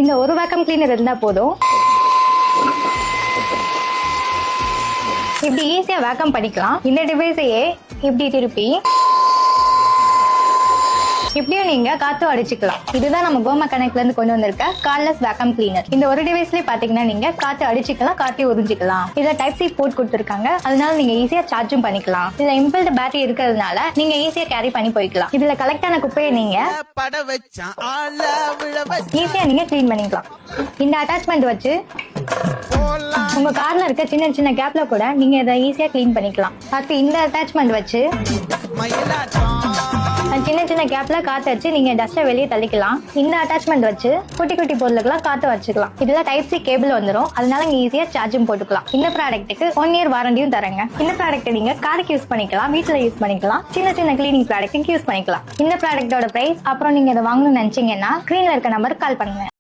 இந்த ஒரு vacuum cleaner இருந்தா போதும். இப்படி ஈஸியா வேக்கம் பண்ணிக்கலாம். இந்த டிவைஸையே இப்படி திருப்பி இப்படியும் நீங்க காத்து அடிச்சுக்கலாம். இதுதான் நம்ம கோமா கனெக்ட்ல இருந்து கொண்டு வந்திருக்க கார்ட்லெஸ் வேக்கம் கிளீனர். இந்த ஒரு டிவைஸ்லயே பாத்தீங்கன்னா நீங்க காத்து அடிச்சுக்கலாம், காத்தி உறிஞ்சிக்கலாம். இதுல டைப் சி போர்ட் கொடுத்திருக்காங்க, அதனால நீங்க ஈஸியா சார்ஜும் பண்ணிக்கலாம். இதுல இம்பிள்ட் பேட்டரி இருக்கிறதுனால நீங்க ஈஸியா கேரி பண்ணி போய்க்கலாம். இதுல கலெக்ட் ஆன குப்பையை நீங்க ஈஸியா நீங்க கிளீன் பண்ணிக்கலாம். இந்த அட்டாச்மெண்ட் வச்சு உங்க கார்ல இருக்க சின்ன சின்ன கேப்ல கூட நீங்க இதை ஈஸியா கிளீன் பண்ணிக்கலாம். அடுத்து இந்த அட்டாச்மெண்ட் வச்சு சின்ன சின்ன கேப்ல காத்து வச்சு நீங்க டஸ்ட்டை வெளியே தள்ளிக்கலாம். இந்த அட்டாச்மெண்ட் வச்சு குட்டி குட்டி பொருளுக்கெல்லாம் காத்து வச்சுக்கலாம். இதுல டைப் சி கேபிள் வந்துடும், அதனால நீங்க ஈஸியா சார்ஜும் போட்டுக்கலாம். இந்த ப்ராடக்ட்டுக்கு 1 இயர் வாரண்டியும் தரங்க. இந்த ப்ராடக்ட் நீங்க காருக்கு யூஸ் பண்ணிக்கலாம், வீட்டுல யூஸ் பண்ணிக்கலாம், சின்ன சின்ன கிளீனிங் ப்ராடக்ட்டுக்கு யூஸ் பண்ணிக்கலாம். இந்த ப்ராடக்டோட பிரைஸ் அப்புறம் நீங்க இதை வாங்கணும்னு நினைச்சீங்கன்னா ஸ்கிரீன்ல இருக்க நம்பருக்கு கால் பண்ணுங்க.